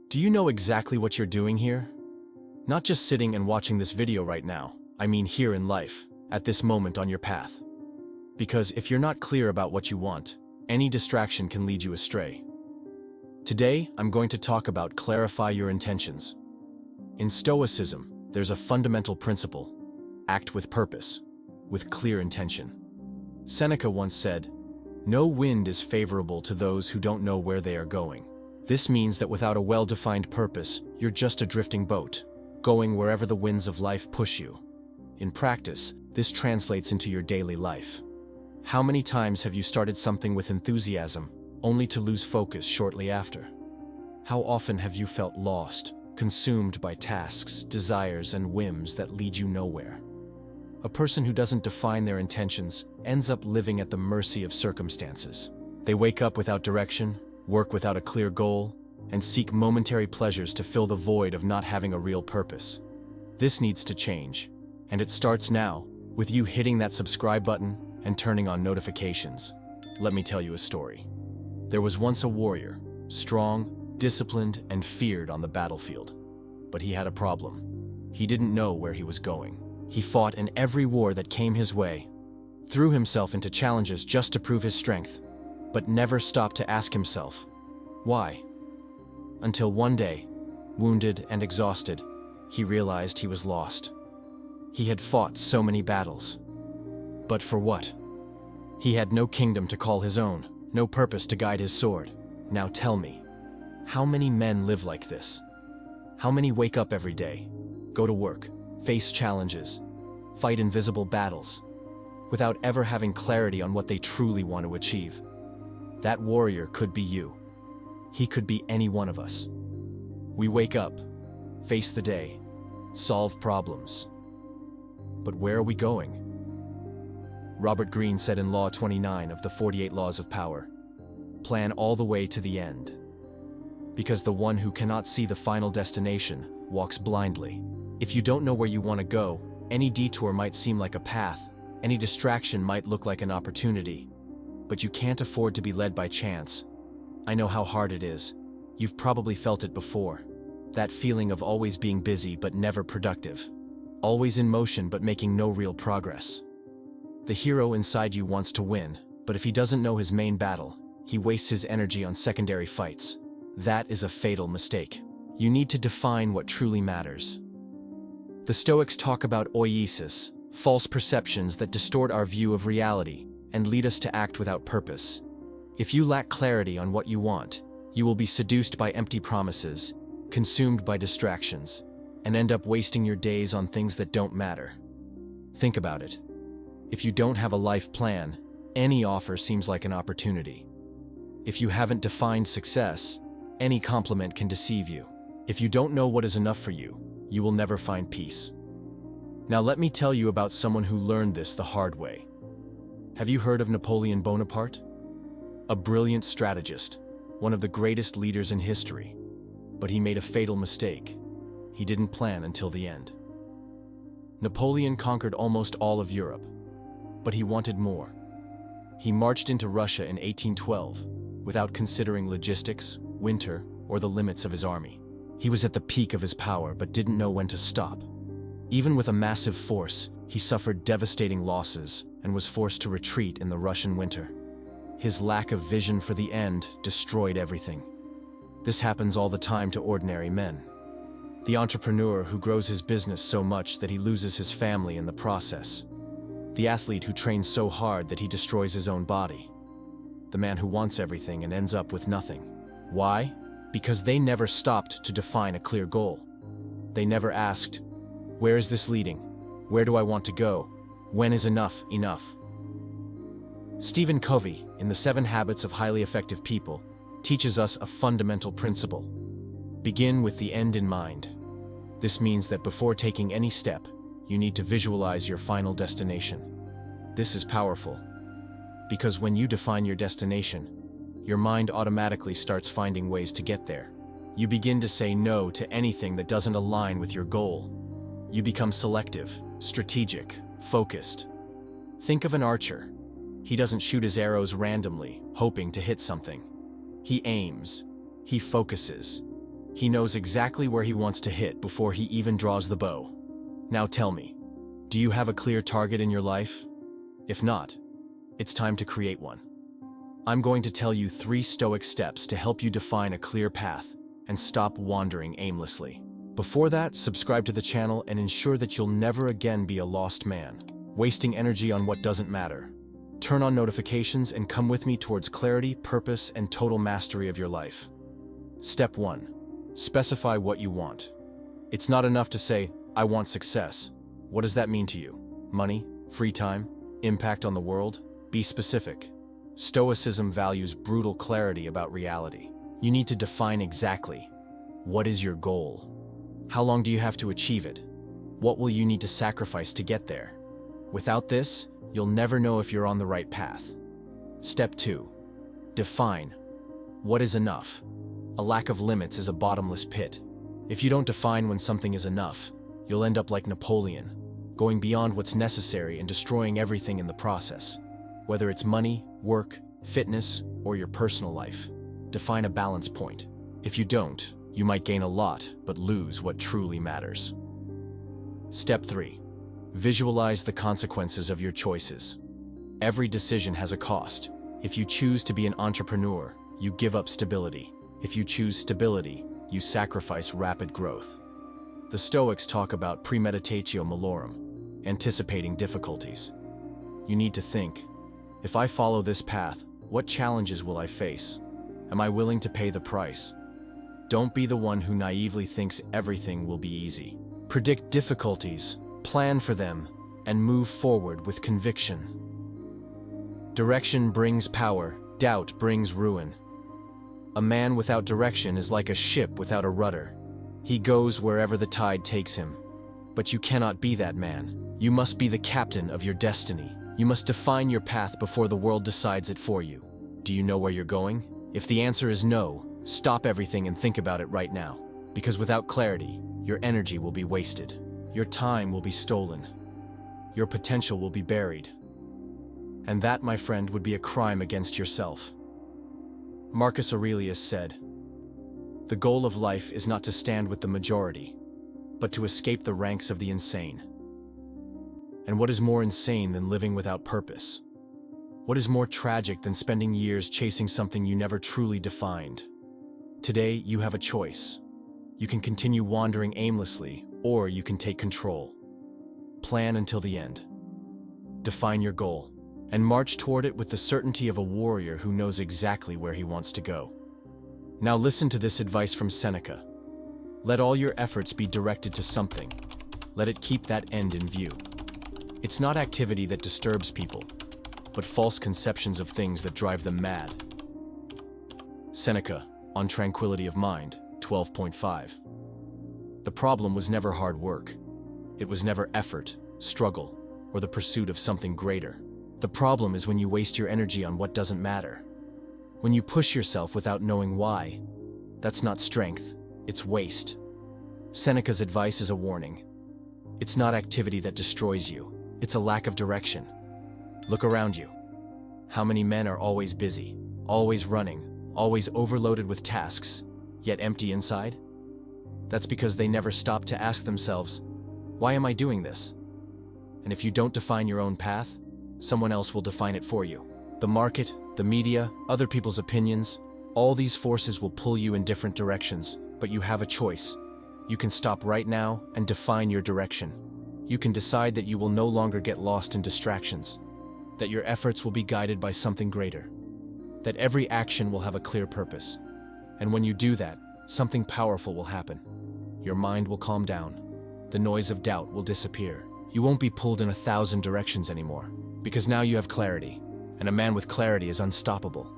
Do you know exactly what you're doing here? Not just sitting and watching this video right now, I mean here in life, at this moment on your path. Because if you're not clear about what you want, any distraction can lead you astray. Today, I'm going to talk about clarify your intentions. In Stoicism, there's a fundamental principle: act with purpose, with clear intention. Seneca once said, "No wind is favorable to those who don't know where they are going." This means that without a well-defined purpose, you're just a drifting boat, going wherever the winds of life push you. In practice, this translates into your daily life. How many times have you started something with enthusiasm, only to lose focus shortly after? How often have you felt lost, consumed by tasks, desires, and whims that lead you nowhere? A person who doesn't define their intentions ends up living at the mercy of circumstances. They wake up without direction, work without a clear goal, and seek momentary pleasures to fill the void of not having a real purpose. This needs to change, and it starts now, with you hitting that subscribe button and turning on notifications. Let me tell you a story. There was once a warrior, strong, disciplined, and feared on the battlefield. But he had a problem. He didn't know where he was going. He fought in every war that came his way, threw himself into challenges just to prove his strength, but never stopped to ask himself, why? Until one day, wounded and exhausted, he realized he was lost. He had fought so many battles. But for what? He had no kingdom to call his own, no purpose to guide his sword. Now tell me, how many men live like this? How many wake up every day, go to work, face challenges, fight invisible battles, without ever having clarity on what they truly want to achieve? That warrior could be you. He could be any one of us. We wake up, face the day, solve problems. But where are we going? Robert Greene said in Law 29 of the 48 Laws of Power, plan all the way to the end. Because the one who cannot see the final destination walks blindly. If you don't know where you want to go, any detour might seem like a path, any distraction might look like an opportunity. But you can't afford to be led by chance. I know how hard it is. You've probably felt it before. That feeling of always being busy but never productive. Always in motion but making no real progress. The hero inside you wants to win, but if he doesn't know his main battle, he wastes his energy on secondary fights. That is a fatal mistake. You need to define what truly matters. The Stoics talk about oiesis, false perceptions that distort our view of reality and lead us to act without purpose. If you lack clarity on what you want, you will be seduced by empty promises, consumed by distractions, and end up wasting your days on things that don't matter. Think about it. If you don't have a life plan, any offer seems like an opportunity. If you haven't defined success, any compliment can deceive you. If you don't know what is enough for you, you will never find peace. Now let me tell you about someone who learned this the hard way. Have you heard of Napoleon Bonaparte? A brilliant strategist, one of the greatest leaders in history. But he made a fatal mistake. He didn't plan until the end. Napoleon conquered almost all of Europe, but he wanted more. He marched into Russia in 1812 without considering logistics, winter, or the limits of his army. He was at the peak of his power but didn't know when to stop. Even with a massive force, he suffered devastating losses and was forced to retreat in the Russian winter. His lack of vision for the end destroyed everything. This happens all the time to ordinary men. The entrepreneur who grows his business so much that he loses his family in the process. The athlete who trains so hard that he destroys his own body. The man who wants everything and ends up with nothing. Why? Because they never stopped to define a clear goal. They never asked, where is this leading? Where do I want to go? When is enough enough? Stephen Covey, in The 7 Habits of Highly Effective People, teaches us a fundamental principle. Begin with the end in mind. This means that before taking any step, you need to visualize your final destination. This is powerful, because when you define your destination, your mind automatically starts finding ways to get there. You begin to say no to anything that doesn't align with your goal. You become selective, strategic, focused. Think of an archer. He doesn't shoot his arrows randomly, hoping to hit something. He aims. He focuses. He knows exactly where he wants to hit before he even draws the bow. Now tell me, do you have a clear target in your life? If not, it's time to create one. I'm going to tell you 3 Stoic steps to help you define a clear path and stop wandering aimlessly. Before that, subscribe to the channel and ensure that you'll never again be a lost man, wasting energy on what doesn't matter. Turn on notifications and come with me towards clarity, purpose, and total mastery of your life. Step 1. Specify what you want. It's not enough to say, I want success. What does that mean to you? Money? Free time? Impact on the world? Be specific. Stoicism values brutal clarity about reality. You need to define exactly. What is your goal? How long do you have to achieve it? What will you need to sacrifice to get there? Without this, you'll never know if you're on the right path. Step 2. Define. What is enough? A lack of limits is a bottomless pit. If you don't define when something is enough, you'll end up like Napoleon, going beyond what's necessary and destroying everything in the process. Whether it's money, work, fitness, or your personal life, define a balance point. If you don't, you might gain a lot, but lose what truly matters. Step 3. Visualize the consequences of your choices. Every decision has a cost. If you choose to be an entrepreneur, you give up stability. If you choose stability, you sacrifice rapid growth. The Stoics talk about premeditatio malorum, anticipating difficulties. You need to think, if I follow this path, what challenges will I face? Am I willing to pay the price? Don't be the one who naively thinks everything will be easy. Predict difficulties, plan for them, and move forward with conviction. Direction brings power, doubt brings ruin. A man without direction is like a ship without a rudder. He goes wherever the tide takes him. But you cannot be that man. You must be the captain of your destiny. You must define your path before the world decides it for you. Do you know where you're going? If the answer is no, stop everything and think about it right now. Because without clarity, your energy will be wasted. Your time will be stolen. Your potential will be buried. And that, my friend, would be a crime against yourself. Marcus Aurelius said, "The goal of life is not to stand with the majority, but to escape the ranks of the insane." And what is more insane than living without purpose? What is more tragic than spending years chasing something you never truly defined? Today, you have a choice. You can continue wandering aimlessly, or you can take control. Plan until the end. Define your goal, and march toward it with the certainty of a warrior who knows exactly where he wants to go. Now listen to this advice from Seneca. Let all your efforts be directed to something. Let it keep that end in view. It's not activity that disturbs people, but false conceptions of things that drive them mad. Seneca, on Tranquility of Mind, 12.5. The problem was never hard work. It was never effort, struggle, or the pursuit of something greater. The problem is when you waste your energy on what doesn't matter. When you push yourself without knowing why. That's not strength, it's waste. Seneca's advice is a warning. It's not activity that destroys you. It's a lack of direction. Look around you. How many men are always busy, always running, always overloaded with tasks, yet empty inside? That's because they never stop to ask themselves, why am I doing this? And if you don't define your own path, someone else will define it for you. The market, the media, other people's opinions, all these forces will pull you in different directions, but you have a choice. You can stop right now and define your direction. You can decide that you will no longer get lost in distractions, that your efforts will be guided by something greater, that every action will have a clear purpose. And when you do that, something powerful will happen. Your mind will calm down. The noise of doubt will disappear. You won't be pulled in 1,000 directions anymore, because now you have clarity, and a man with clarity is unstoppable.